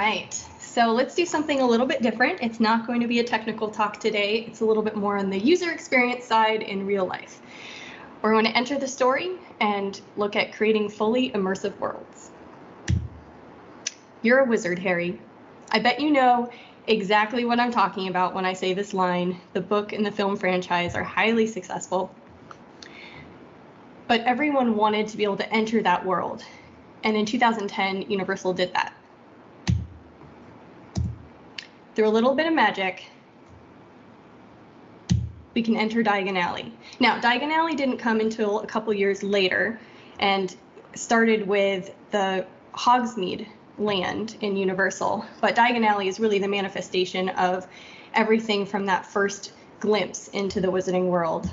right, so let's do something a little bit different. It's not going to be a technical talk today. It's a little bit more on the user experience side in real life. We're going to enter the story and look at creating fully immersive worlds. You're a wizard, Harry. I bet you know exactly what I'm talking about when I say this line. The book and the film franchise are highly successful, but everyone wanted to be able to enter that world. And in 2010, Universal did that. Through a little bit of magic, we can enter Diagon Alley. Now, Diagon Alley didn't come until a couple years later and started with the Hogsmeade land in Universal, but Diagon Alley is really the manifestation of everything from that first glimpse into the Wizarding World.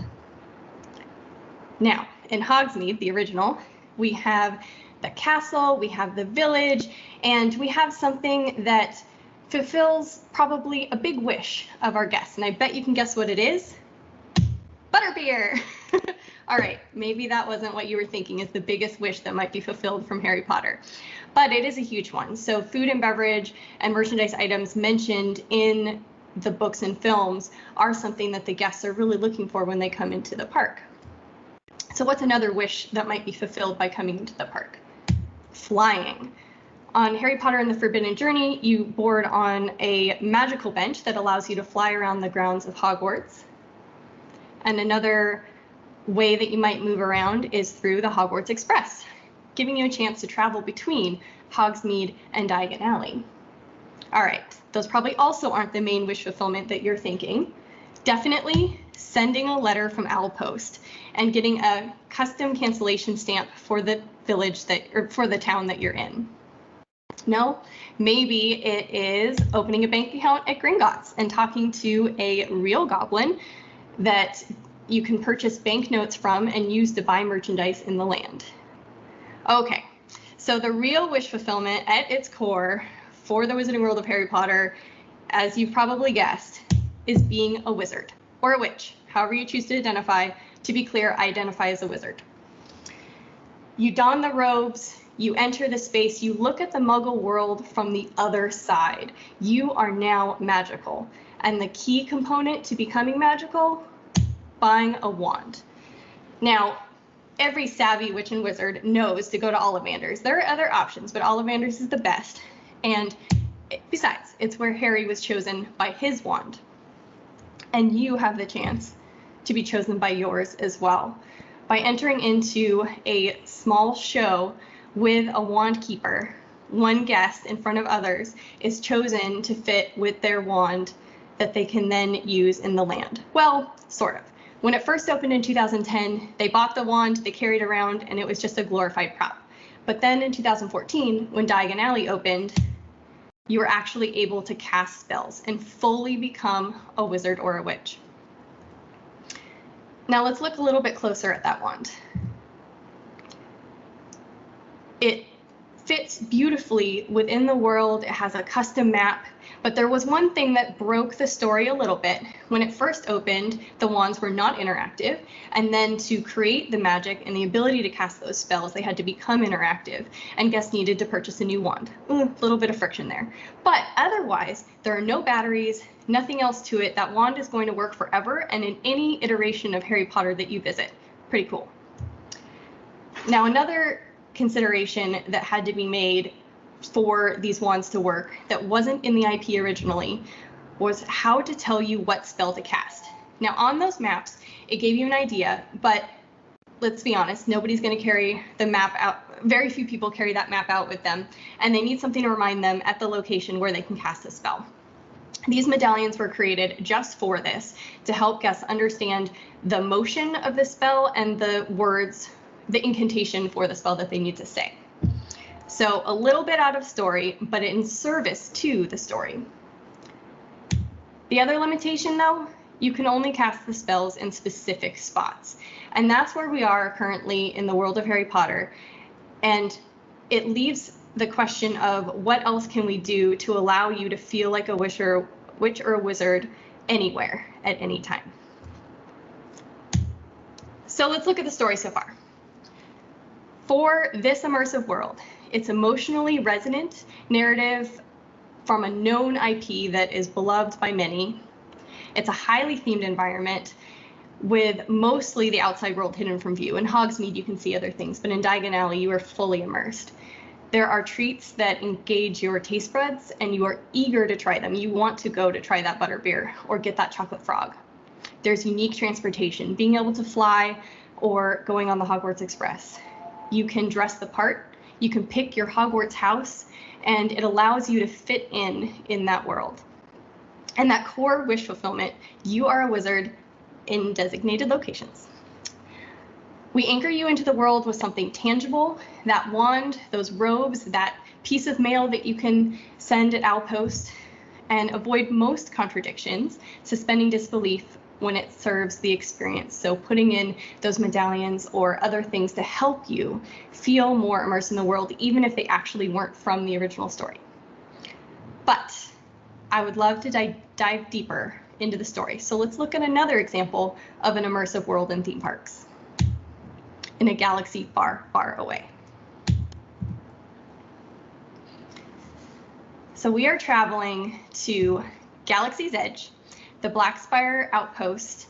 Now, in Hogsmeade, the original, we have the castle, we have the village, and we have something that fulfills probably a big wish of our guests, and I bet you can guess what it is. Butterbeer! All right, maybe that wasn't what you were thinking is the biggest wish that might be fulfilled from Harry Potter, but it is a huge one. So food and beverage and merchandise items mentioned in the books and films are something that the guests are really looking for when they come into the park. So what's another wish that might be fulfilled by coming into the park? Flying. On Harry Potter and the Forbidden Journey, you board on a magical bench that allows you to fly around the grounds of Hogwarts. And another way that you might move around is through the Hogwarts Express, giving you a chance to travel between Hogsmeade and Diagon Alley. All right, those probably also aren't the main wish fulfillment that you're thinking. Definitely sending a letter from Owl Post and getting a custom cancellation stamp for the village or for the town that you're in. No, maybe it is opening a bank account at Gringotts and talking to a real goblin that you can purchase banknotes from and use to buy merchandise in the land. Okay, so the real wish fulfillment at its core for the Wizarding World of Harry Potter, as you've probably guessed, is being a wizard or a witch, however you choose to identify. To be clear, I identify as a wizard. You don the robes, you enter the space, you look at the Muggle world from the other side. You are now magical. And the key component to becoming magical, buying a wand. Now, every savvy witch and wizard knows to go to Ollivander's. There are other options, but Ollivander's is the best. And besides, it's where Harry was chosen by his wand. And you have the chance to be chosen by yours as well. By entering into a small show with a wand keeper, one guest in front of others is chosen to fit with their wand that they can then use in the land. Well, sort of. When it first opened in 2010, they bought the wand, they carried it around, and it was just a glorified prop. But then in 2014, when Diagon Alley opened, you were actually able to cast spells and fully become a wizard or a witch. Now let's look a little bit closer at that wand. It fits beautifully within the world. It has a custom map, but there was one thing that broke the story a little bit. When it first opened, the wands were not interactive, and then to create the magic and the ability to cast those spells, they had to become interactive, and guests needed to purchase a new wand. A little bit of friction there. But otherwise, there are no batteries, nothing else to it. That wand is going to work forever and in any iteration of Harry Potter that you visit. Pretty cool. Now, another consideration that had to be made for these wands to work that wasn't in the IP originally was how to tell you what spell to cast. Now on those maps, it gave you an idea, but let's be honest, nobody's going to carry the map out. Very few people carry that map out with them, and they need something to remind them at the location where they can cast a spell. These medallions were created just for this, to help guests understand the motion of the spell and the words, the incantation for the spell that they need to say. So a little bit out of story, but in service to the story. The other limitation though, you can only cast the spells in specific spots. And that's where we are currently in the world of Harry Potter. And it leaves the question of what else can we do to allow you to feel like a witch or a wizard anywhere at any time. So let's look at the story so far. For this immersive world, its emotionally resonant narrative from a known IP that is beloved by many. It's a highly themed environment with mostly the outside world hidden from view. In Hogsmeade, you can see other things, but in Diagon Alley, you are fully immersed. There are treats that engage your taste buds, and you are eager to try them. You want to go to try that butterbeer or get that chocolate frog. There's unique transportation, being able to fly or going on the Hogwarts Express. You can dress the part, you can pick your Hogwarts house, and it allows you to fit in that world. And that core wish fulfillment, you are a wizard in designated locations. We anchor you into the world with something tangible, that wand, those robes, that piece of mail that you can send at Outpost, and avoid most contradictions, suspending disbelief when it serves the experience. So putting in those medallions or other things to help you feel more immersed in the world, even if they actually weren't from the original story. But I would love to dive deeper into the story. So let's look at another example of an immersive world in theme parks in a galaxy far, far away. So we are traveling to Galaxy's Edge, the Blackspire Outpost,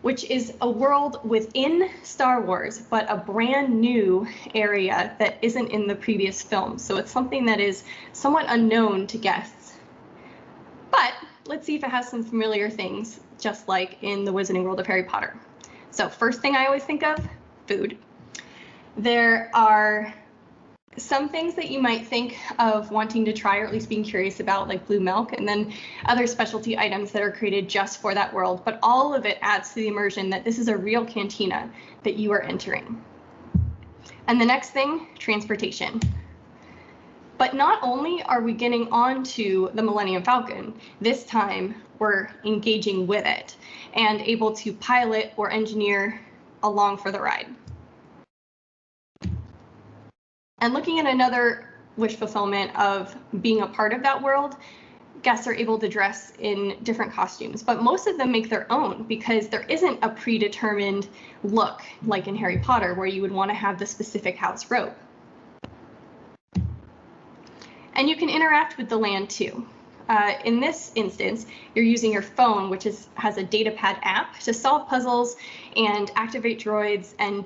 which is a world within Star Wars, but a brand new area that isn't in the previous films. So it's something that is somewhat unknown to guests. But let's see if it has some familiar things, just like in the Wizarding World of Harry Potter. So first thing I always think of, food. There are some things that you might think of wanting to try, or at least being curious about, like blue milk, and then other specialty items that are created just for that world. But all of it adds to the immersion that this is a real cantina that you are entering. And the next thing, transportation. But not only are we getting onto the Millennium Falcon, this time we're engaging with it and able to pilot or engineer along for the ride. And looking at another wish fulfillment of being a part of that world, guests are able to dress in different costumes, but most of them make their own because there isn't a predetermined look like in Harry Potter where you would want to have the specific house robe. And you can interact with the land too. In this instance, you're using your phone, which has a datapad app, to solve puzzles and activate droids and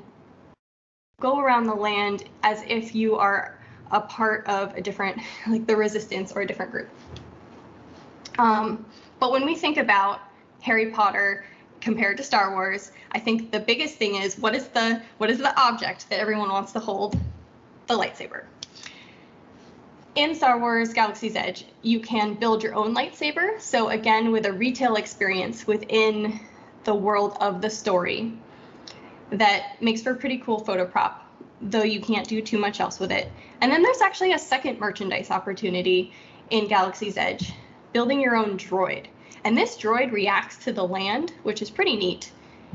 go around the land as if you are a part of a different, like the Resistance or a different group. But when we think about Harry Potter compared to Star Wars, I think the biggest thing is what is the object that everyone wants to hold? The lightsaber. In Star Wars Galaxy's Edge, you can build your own lightsaber. So again, with a retail experience within the world of the story, that makes for a pretty cool photo prop, though you can't do too much else with it. And then there's actually a second merchandise opportunity in Galaxy's Edge, building your own droid. And this droid reacts to the land, which is pretty neat,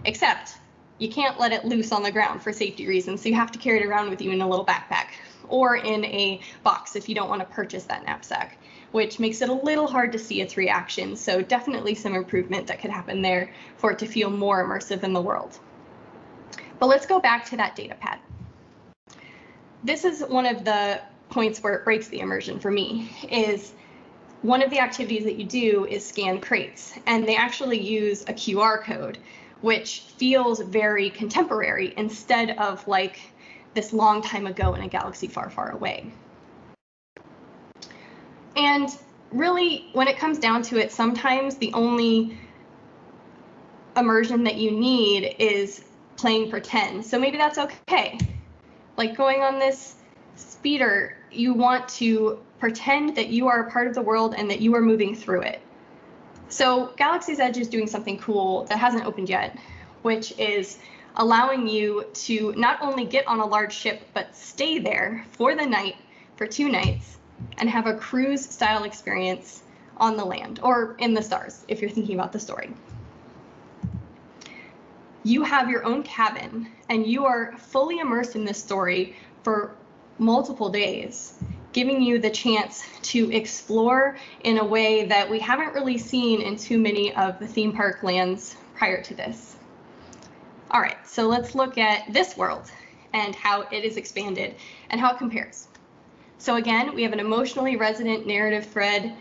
except you can't let it loose on the ground for safety reasons, so you have to carry it around with you in a little backpack or in a box if you don't want to purchase that knapsack, which makes it a little hard to see its reaction. So definitely some improvement that could happen there for it to feel more immersive in the world. But let's go back to that data pad. This is one of the points where it breaks the immersion for me, is one of the activities that you do is scan crates, and they actually use a QR code, which feels very contemporary instead of like this long time ago in a galaxy far, far away. And really, when it comes down to it, sometimes the only immersion that you need is playing pretend. So maybe that's okay. Like going on this speeder, you want to pretend that you are a part of the world and that you are moving through it. So Galaxy's Edge is doing something cool that hasn't opened yet, which is allowing you to not only get on a large ship, but stay there for the night, for 2 nights, and have a cruise style experience on the land or in the stars, if you're thinking about the story. You have your own cabin and you are fully immersed in this story for multiple days, giving you the chance to explore in a way that we haven't really seen in too many of the theme park lands prior to this. All right, so let's look at this world and how it is expanded and how it compares. So again, we have an emotionally resonant narrative thread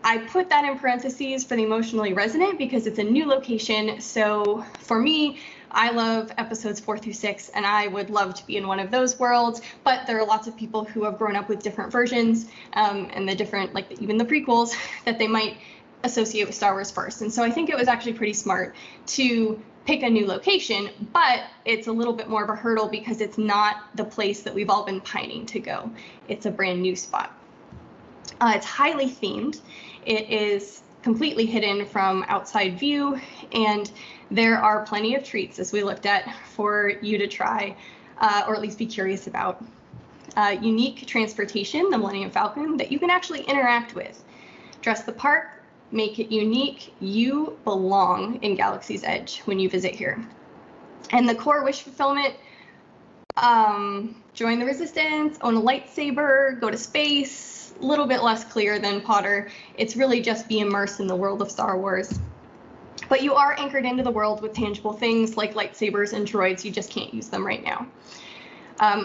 I put that in parentheses for the emotionally resonant because it's a new location. So for me, I love episodes 4 through 6, and I would love to be in one of those worlds. But there are lots of people who have grown up with different versions and the different, like even the prequels, that they might associate with Star Wars first. And so I think it was actually pretty smart to pick a new location, but it's a little bit more of a hurdle because it's not the place that we've all been pining to go. It's a brand new spot. It's highly themed. It is completely hidden from outside view, and there are plenty of treats, as we looked at, for you to try, or at least be curious about. Unique transportation, the Millennium Falcon, that you can actually interact with. Dress the park, make it unique. You belong in Galaxy's Edge when you visit here. And the core wish fulfillment, join the Resistance, own a lightsaber, go to space. A little bit less clear than Potter. It's really just be immersed in the world of Star Wars. But you are anchored into the world with tangible things like lightsabers and droids. You just can't use them right now.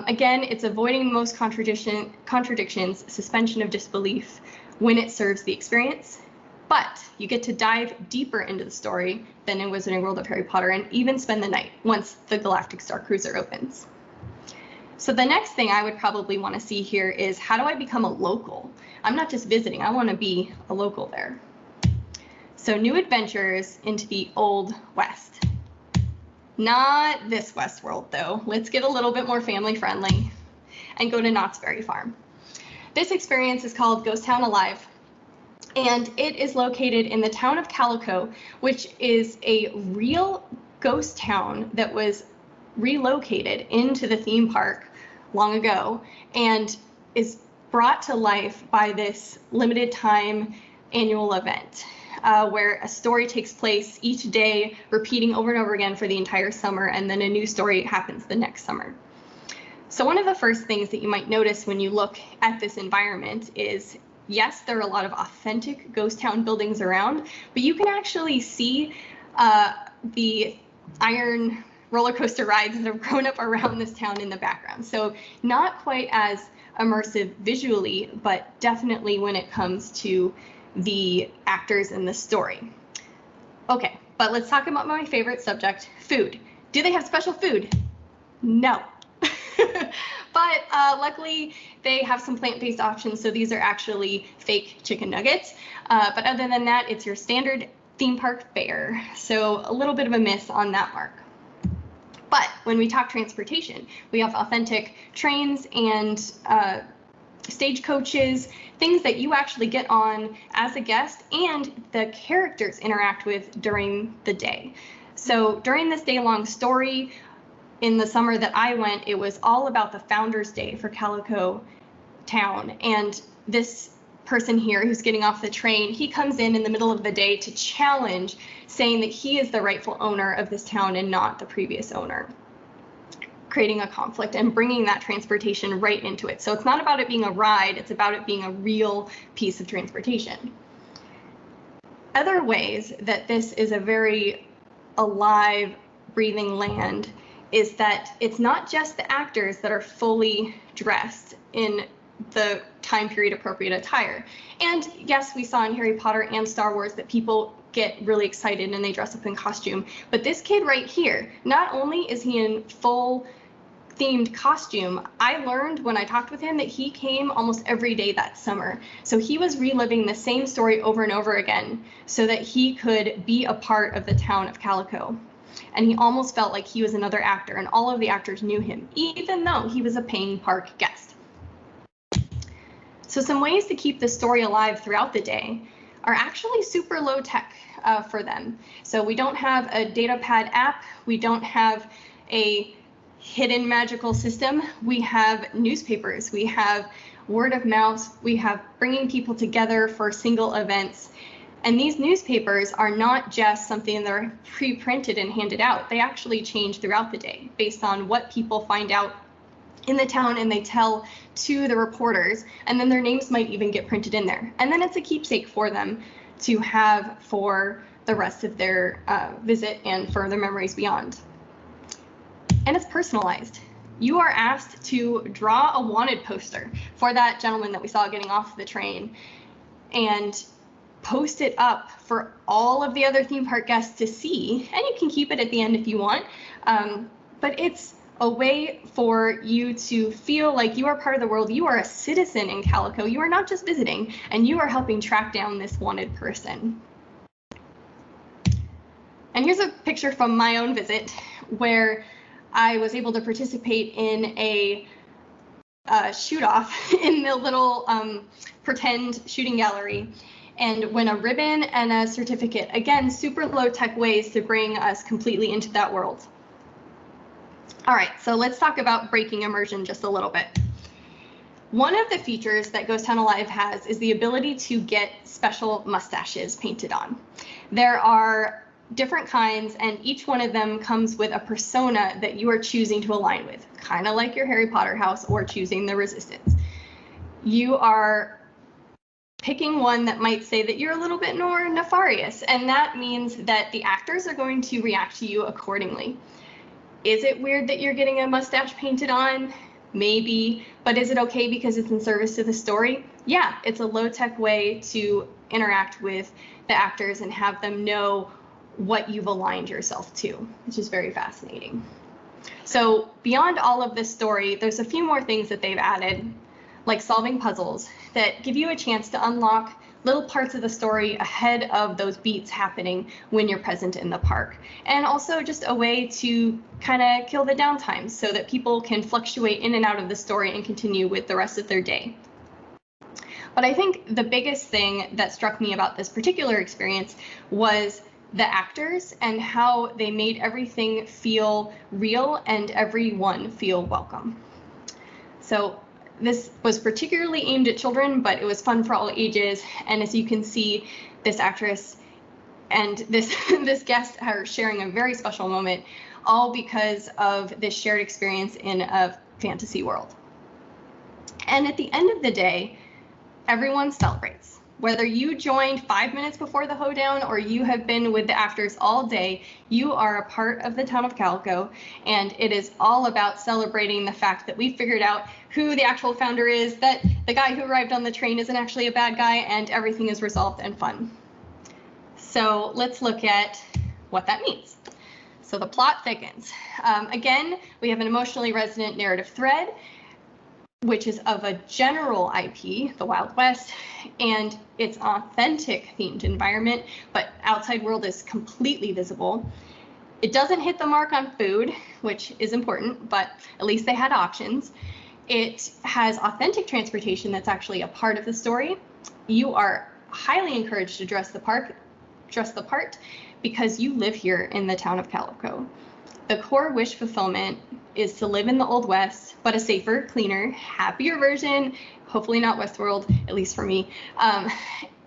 Again, it's avoiding most contradictions, suspension of disbelief when it serves the experience. But you get to dive deeper into the story than in Wizarding World of Harry Potter, and even spend the night once the Galactic Star Cruiser opens. So the next thing I would probably want to see here is, how do I become a local? I'm not just visiting, I want to be a local there. So new adventures into the Old West. Not this Westworld though. Let's get a little bit more family friendly and go to Knott's Berry Farm. This experience is called Ghost Town Alive, and it is located in the town of Calico, which is a real ghost town that was relocated into the theme park long ago and is brought to life by this limited time annual event where a story takes place each day, repeating over and over again for the entire summer, and then a new story happens the next summer. So one of the first things that you might notice when you look at this environment is, yes, there are a lot of authentic ghost town buildings around, but you can actually see the iron roller coaster rides that have grown up around this town in the background. So not quite as immersive visually, but definitely when it comes to the actors and the story. Okay, but let's talk about my favorite subject, food. Do they have special food? No. But luckily they have some plant-based options, so these are actually fake chicken nuggets. But other than that, it's your standard theme park fare. So a little bit of a miss on that mark. But when we talk transportation, we have authentic trains and stagecoaches, things that you actually get on as a guest and the characters interact with during the day. So during this day-long story, in the summer that I went, it was all about the Founders Day for Calico Town. And this person here who's getting off the train, he comes in the middle of the day to challenge, saying that he is the rightful owner of this town and not the previous owner, creating a conflict and bringing that transportation right into it. So it's not about it being a ride, it's about it being a real piece of transportation. Other ways that this is a very alive, breathing land is that it's not just the actors that are fully dressed in the time period appropriate attire. And yes, we saw in Harry Potter and Star Wars that people get really excited and they dress up in costume. But this kid right here, not only is he in full themed costume, I learned when I talked with him that he came almost every day that summer. So he was reliving the same story over and over again so that he could be a part of the town of Calico. And he almost felt like he was another actor, and all of the actors knew him, even though he was a paying park guest. So some ways to keep the story alive throughout the day are actually super low tech for them. So we don't have a datapad app, we don't have a hidden magical system, we have newspapers, we have word of mouth, we have bringing people together for single events. And these newspapers are not just something that are pre-printed and handed out. They actually change throughout the day based on what people find out in the town and they tell to the reporters, and then their names might even get printed in there. And then it's a keepsake for them to have for the rest of their visit and for their memories beyond. And it's personalized. You are asked to draw a wanted poster for that gentleman that we saw getting off the train. And post it up for all of the other theme park guests to see, and you can keep it at the end if you want, but it's a way for you to feel like you are part of the world. You are a citizen in Calico. You are not just visiting, and you are helping track down this wanted person. And here's a picture from my own visit where I was able to participate in a shoot-off in the little pretend shooting gallery and win a ribbon and a certificate. Again, super low-tech ways to bring us completely into that world. All right, so let's talk about breaking immersion just a little bit. One of the features that Ghost Town Alive has is the ability to get special mustaches painted on. There are different kinds, and each one of them comes with a persona that you are choosing to align with, kind of like your Harry Potter house or choosing the Resistance. You are picking one that might say that you're a little bit more nefarious, and that means that the actors are going to react to you accordingly. Is it weird that you're getting a mustache painted on? Maybe, but is it okay because it's in service to the story? Yeah, it's a low-tech way to interact with the actors and have them know what you've aligned yourself to, which is very fascinating. So beyond all of this story, there's a few more things that they've added, like solving puzzles that give you a chance to unlock little parts of the story ahead of those beats happening when you're present in the park. And also just a way to kind of kill the downtime so that people can fluctuate in and out of the story and continue with the rest of their day. But I think the biggest thing that struck me about this particular experience was the actors and how they made everything feel real and everyone feel welcome. So this was particularly aimed at children, but it was fun for all ages. And as you can see, this actress and this guest are sharing a very special moment, all because of this shared experience in a fantasy world. And at the end of the day, everyone celebrates. Whether you joined 5 minutes before the hoedown or you have been with the actors all day, you are a part of the town of Calico, and it is all about celebrating the fact that we figured out who the actual founder is, that the guy who arrived on the train isn't actually a bad guy, and everything is resolved and fun. So let's look at what that means. So the plot thickens. Again, we have an emotionally resonant narrative thread, which is of a general IP, the Wild West, and it's an authentic themed environment, but outside world is completely visible. It doesn't hit the mark on food, which is important, but at least they had options. It has authentic transportation that's actually a part of the story. You are highly encouraged to dress the part because you live here in the town of Calico. The core wish fulfillment is to live in the Old West, but a safer, cleaner, happier version, hopefully not Westworld, at least for me.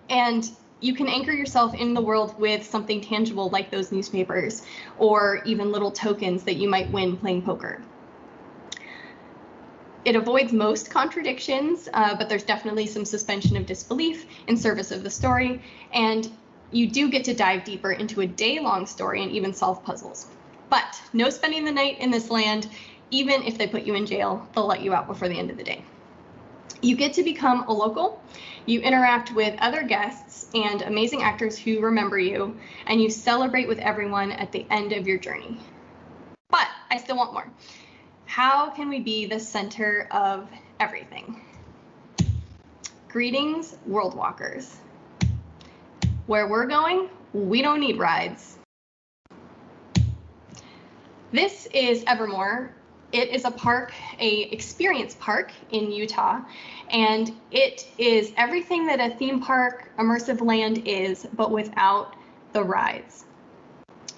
And you can anchor yourself in the world with something tangible like those newspapers or even little tokens that you might win playing poker. It avoids most contradictions, but there's definitely some suspension of disbelief in service of the story, and you do get to dive deeper into a day-long story and even solve puzzles. But no spending the night in this land. Even if they put you in jail, they'll let you out before the end of the day. You get to become a local. You interact with other guests and amazing actors who remember you, and you celebrate with everyone at the end of your journey. But I still want more. How can we be the center of everything? Greetings, World Walkers. Where we're going, we don't need rides. This is Evermore. It is a park, a experience park in Utah, and it is everything that a theme park immersive land is, but without the rides.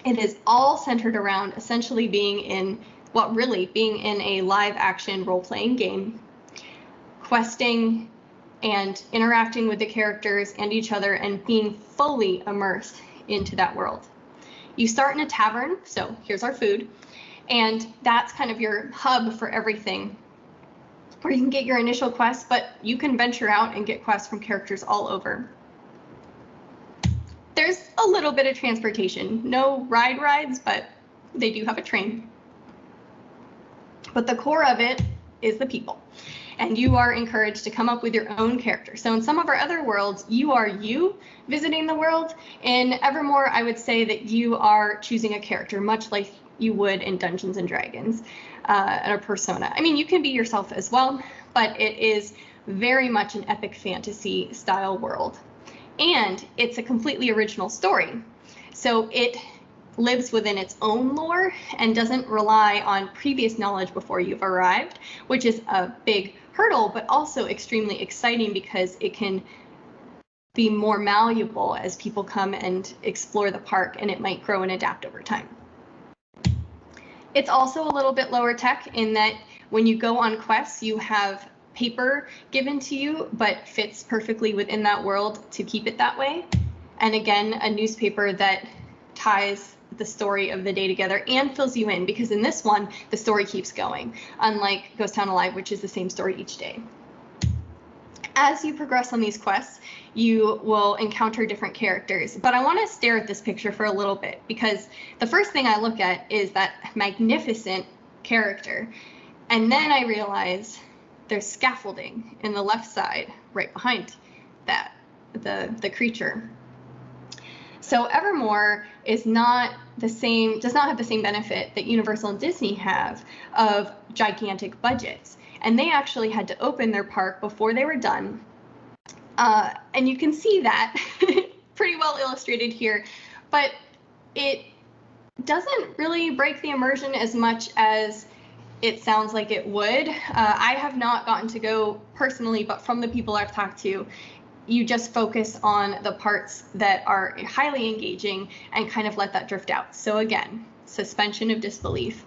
It is all centered around essentially being in a live action role-playing game, questing and interacting with the characters and each other and being fully immersed into that world. You start in a tavern, so here's our food, and that's kind of your hub for everything. Or you can get your initial quest, but you can venture out and get quests from characters all over. There's a little bit of transportation. No rides, but they do have a train. But the core of it is the people. And you are encouraged to come up with your own character. So in some of our other worlds, you are you visiting the world. In Evermore, I would say that you are choosing a character, much like you would in Dungeons and Dragons, and a persona. I mean, you can be yourself as well, but it is very much an epic fantasy style world. And it's a completely original story. So it lives within its own lore and doesn't rely on previous knowledge before you've arrived, which is a big hurdle, but also extremely exciting because it can be more malleable as people come and explore the park, and it might grow and adapt over time. It's also a little bit lower tech in that when you go on quests, you have paper given to you, but fits perfectly within that world to keep it that way. And again, a newspaper that ties the story of the day together and fills you in, because in this one, the story keeps going, unlike Ghost Town Alive, which is the same story each day. As you progress on these quests, you will encounter different characters, but I want to stare at this picture for a little bit, because the first thing I look at is that magnificent character, and then I realize there's scaffolding in the left side right behind that, the creature. So Evermore is not the same, does not have the same benefit that Universal and Disney have of gigantic budgets. And they actually had to open their park before they were done. And you can see that pretty well illustrated here, but it doesn't really break the immersion as much as it sounds like it would. I have not gotten to go personally, but from the people I've talked to, you just focus on the parts that are highly engaging and kind of let that drift out. So again, suspension of disbelief.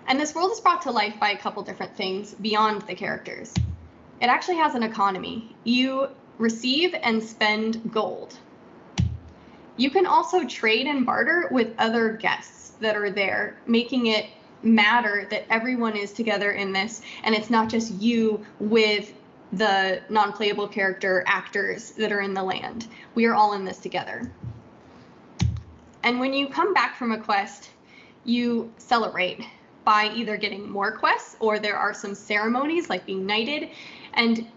And this world is brought to life by a couple different things beyond the characters. It actually has an economy. You receive and spend gold. You can also trade and barter with other guests that are there, making it matter that everyone is together in this, and it's not just you with the non-playable character actors that are in the land. We are all in this together. And when you come back from a quest, you celebrate by either getting more quests, or there are some ceremonies like being knighted, and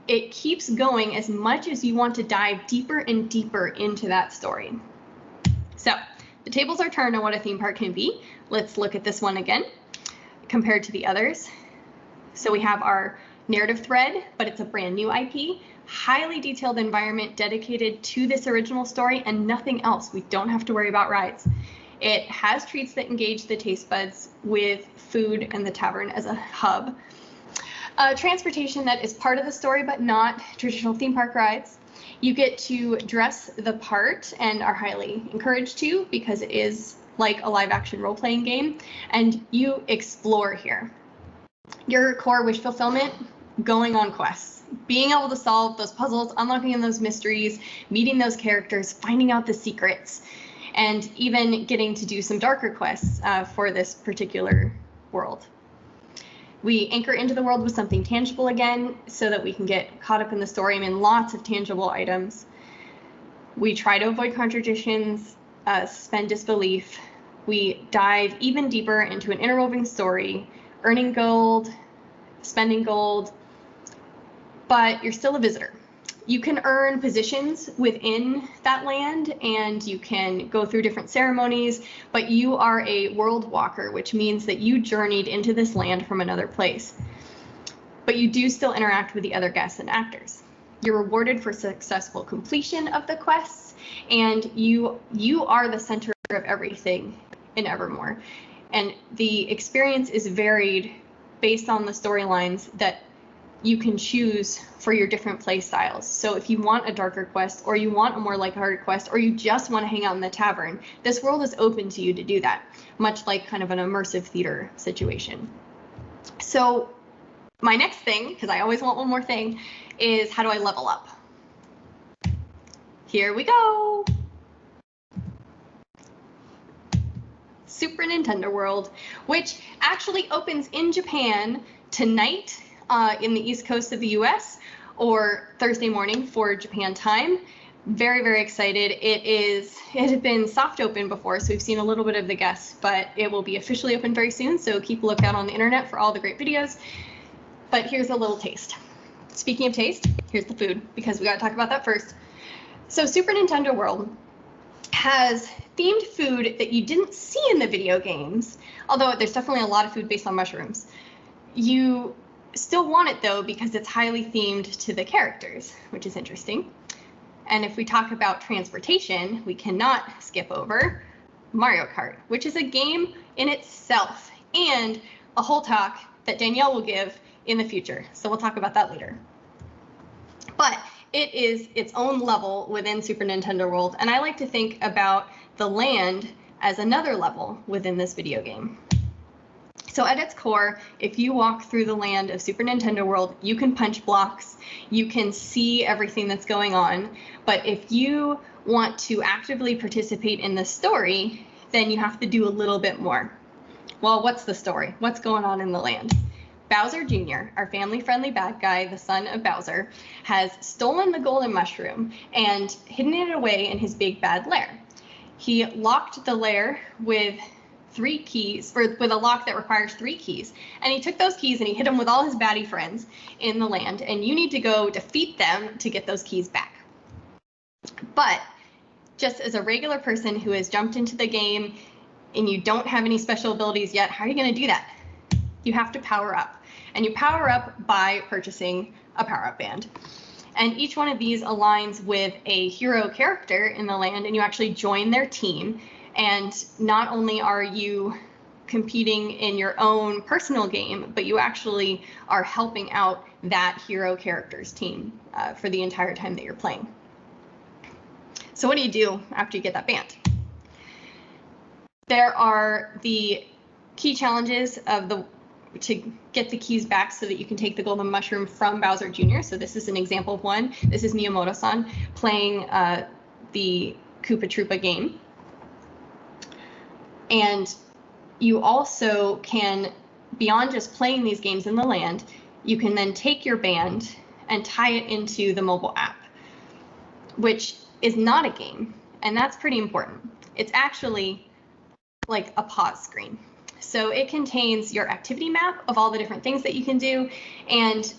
it keeps going as much as you want to dive deeper and deeper into that story. So the tables are turned on what a theme park can be. Let's look at this one again compared to the others. So we have our narrative thread, but it's a brand new IP, highly detailed environment dedicated to this original story and nothing else. We don't have to worry about rides. It has treats that engage the taste buds with food and the tavern as a hub. Transportation that is part of the story, but not traditional theme park rides. You get to dress the part and are highly encouraged to, because it is like a live action role-playing game, and you explore here. Your core wish fulfillment, going on quests, being able to solve those puzzles, unlocking in those mysteries, meeting those characters, finding out the secrets, and even getting to do some darker quests for this particular world. We anchor into the world with something tangible again, so that we can get caught up in the story. I mean, lots of tangible items. We try to avoid contradictions, suspend disbelief. We dive even deeper into an interwoven story, earning gold, spending gold, but you're still a visitor. You can earn positions within that land, and you can go through different ceremonies, but you are a world walker, which means that you journeyed into this land from another place. But you do still interact with the other guests and actors. You're rewarded for successful completion of the quests, and you are the center of everything in Evermore. And the experience is varied based on the storylines that you can choose for your different play styles. So if you want a darker quest, or you want a more lighthearted quest, or you just want to hang out in the tavern, this world is open to you to do that, much like kind of an immersive theater situation. So my next thing, because I always want one more thing, is how do I level up? Here we go. Super Nintendo World, which actually opens in Japan tonight in the East Coast of the US, or Thursday morning for Japan time. Very, very excited. It had been soft open before, so we've seen a little bit of the guests, but it will be officially open very soon, so keep a lookout on the internet for all the great videos. But here's a little taste. Speaking of taste, here's the food, because we got to talk about that first. So Super Nintendo World has themed food that you didn't see in the video games, although there's definitely a lot of food based on mushrooms. You still want it though, because it's highly themed to the characters, which is interesting. And if we talk about transportation, we cannot skip over Mario Kart, which is a game in itself, and a whole talk that Danielle will give in the future. So we'll talk about that later. But it is its own level within Super Nintendo World, and I like to think about the land as another level within this video game. So at its core, if you walk through the land of Super Nintendo World, you can punch blocks, you can see everything that's going on, but if you want to actively participate in the story, then you have to do a little bit more. Well, what's the story? What's going on in the land? Bowser Jr., our family-friendly bad guy, the son of Bowser, has stolen the golden mushroom and hidden it away in his big bad lair. He locked the lair with 3 keys, or with a lock that requires 3 keys, and he took those keys and he hid them with all his baddie friends in the land, and you need to go defeat them to get those keys back. But just as a regular person who has jumped into the game and you don't have any special abilities yet, how are you going to do that? You have to power up, and you power up by purchasing a power-up band. And each one of these aligns with a hero character in the land, and you actually join their team. And not only are you competing in your own personal game, but you actually are helping out that hero character's team for the entire time that you're playing. So what do you do after you get that band? There are the key challenges to get the keys back so that you can take the golden mushroom from Bowser Jr. So this is an example of one. This is Miyamoto-san playing the Koopa Troopa game. And you also can, beyond just playing these games in the land, you can then take your band and tie it into the mobile app, which is not a game, and that's pretty important. It's actually like a pause screen. So it contains your activity map of all the different things that you can do, and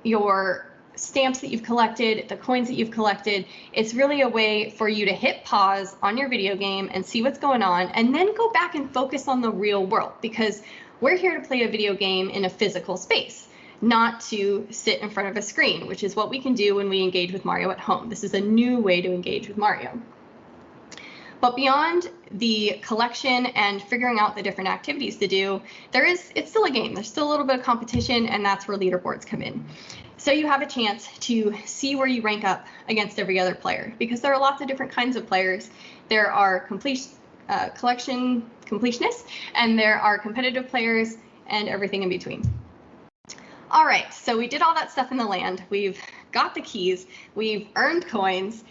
your stamps that you've collected, the coins that you've collected. It's really a way for you to hit pause on your video game and see what's going on, and then go back and focus on the real world, because we're here to play a video game in a physical space, not to sit in front of a screen, which is what we can do when we engage with Mario at home. This is a new way to engage with Mario. But beyond the collection and figuring out the different activities to do, it's still a game. There's still a little bit of competition, and that's where leaderboards come in. So you have a chance to see where you rank up against every other player, because there are lots of different kinds of players. There are completionists, and there are competitive players, and everything in between. All right, so we did all that stuff in the land. We've got the keys. We've earned coins.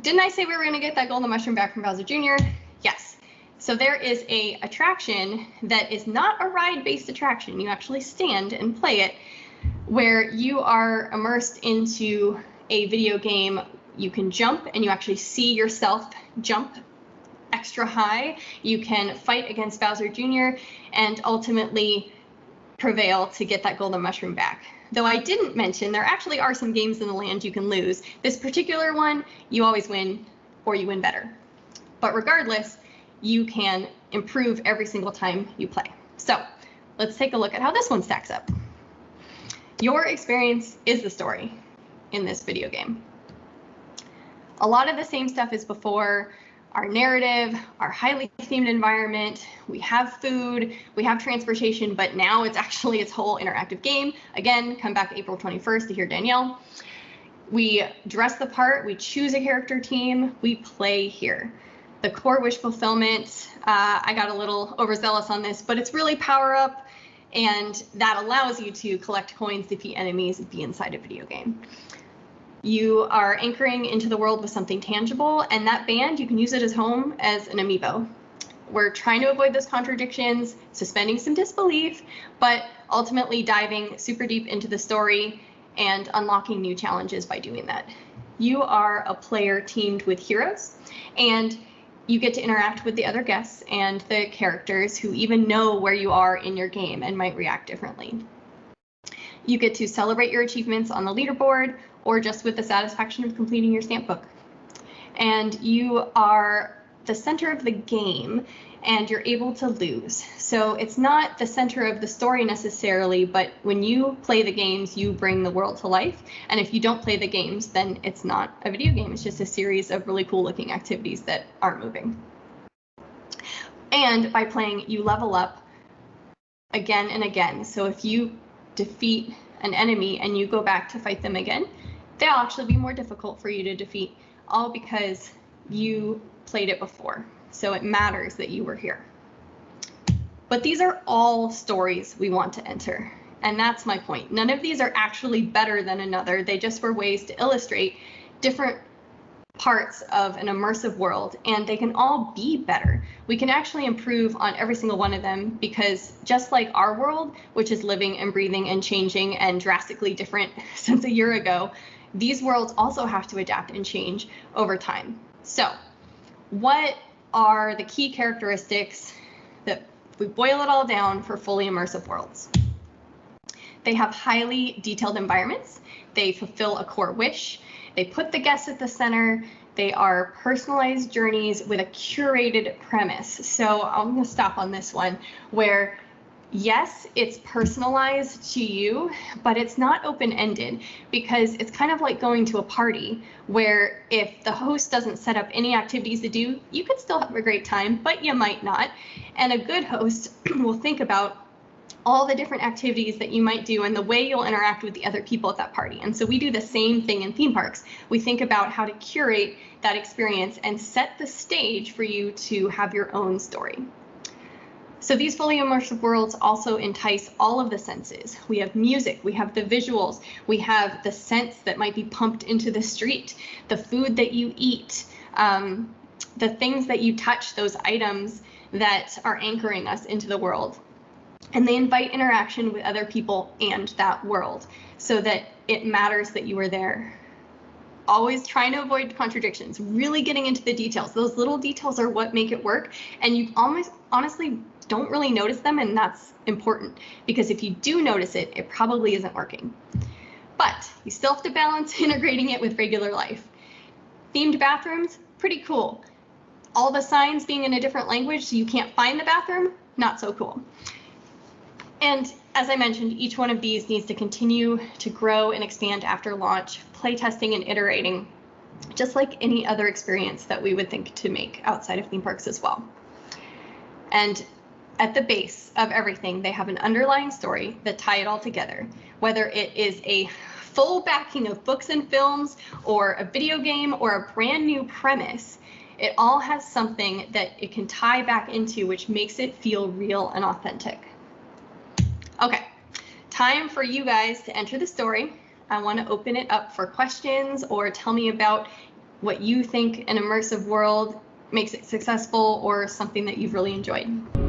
Didn't I say we were going to get that golden mushroom back from Bowser Jr.? Yes. So there is a attraction that is not a ride-based attraction. You actually stand and play it, where you are immersed into a video game. You can jump, and you actually see yourself jump extra high. You can fight against Bowser Jr. and ultimately prevail to get that golden mushroom back. Though I didn't mention, there actually are some games in the land you can lose. This particular one, you always win, or you win better. But regardless, you can improve every single time you play. So let's take a look at how this one stacks up. Your experience is the story in this video game. A lot of the same stuff as before. Our narrative, our highly themed environment, we have food, we have transportation, but now it's actually its whole interactive game. Again, come back April 21st to hear Danielle. We dress the part, we choose a character team, we play here. The core wish fulfillment, I got a little overzealous on this, but it's really power up, and that allows you to collect coins, defeat enemies, be inside a video game. You are anchoring into the world with something tangible, and that band, you can use it as home as an amiibo. We're trying to avoid those contradictions, suspending some disbelief, but ultimately diving super deep into the story and unlocking new challenges by doing that. You are a player teamed with heroes, and you get to interact with the other guests and the characters who even know where you are in your game and might react differently. You get to celebrate your achievements on the leaderboard or just with the satisfaction of completing your stamp book. And you are the center of the game, and you're able to lose. So it's not the center of the story necessarily, but when you play the games, you bring the world to life. And if you don't play the games, then it's not a video game. It's just a series of really cool looking activities that aren't moving. And by playing, you level up again and again. So if you defeat an enemy and you go back to fight them again, they'll actually be more difficult for you to defeat, all because you played it before. So it matters that you were here. But these are all stories we want to enter. And that's my point. None of these are actually better than another. They just were ways to illustrate different parts of an immersive world, and they can all be better. We can actually improve on every single one of them, because just like our world, which is living and breathing and changing and drastically different since a year ago, these worlds also have to adapt and change over time. So what are the key characteristics that, if we boil it all down, for fully immersive worlds? They have highly detailed environments. They fulfill a core wish. They put the guests at the center. They are personalized journeys with a curated premise. So I'm going to stop on this one, where yes, it's personalized to you, but it's not open-ended, because it's kind of like going to a party where if the host doesn't set up any activities to do, you could still have a great time, but you might not. And a good host will think about all the different activities that you might do and the way you'll interact with the other people at that party. And so we do the same thing in theme parks. We think about how to curate that experience and set the stage for you to have your own story. So these fully immersive worlds also entice all of the senses. We have music, we have the visuals, we have the scents that might be pumped into the street, the food that you eat, the things that you touch, those items that are anchoring us into the world. And they invite interaction with other people and that world, so that it matters that you were there. Always trying to avoid contradictions, really getting into the details. Those little details are what make it work, and you almost honestly don't really notice them, and that's important, because if you do notice it, it probably isn't working. But you still have to balance integrating it with regular life. Themed bathrooms, pretty cool. All the signs being in a different language so you can't find the bathroom, not so cool. And as I mentioned, each one of these needs to continue to grow and expand after launch, playtesting and iterating, just like any other experience that we would think to make outside of theme parks as well. And at the base of everything, they have an underlying story that tie it all together, whether it is a full backing of books and films or a video game or a brand new premise. It all has something that it can tie back into, which makes it feel real and authentic. Okay, time for you guys to enter the story. I want to open it up for questions, or tell me about what you think an immersive world makes it successful, or something that you've really enjoyed.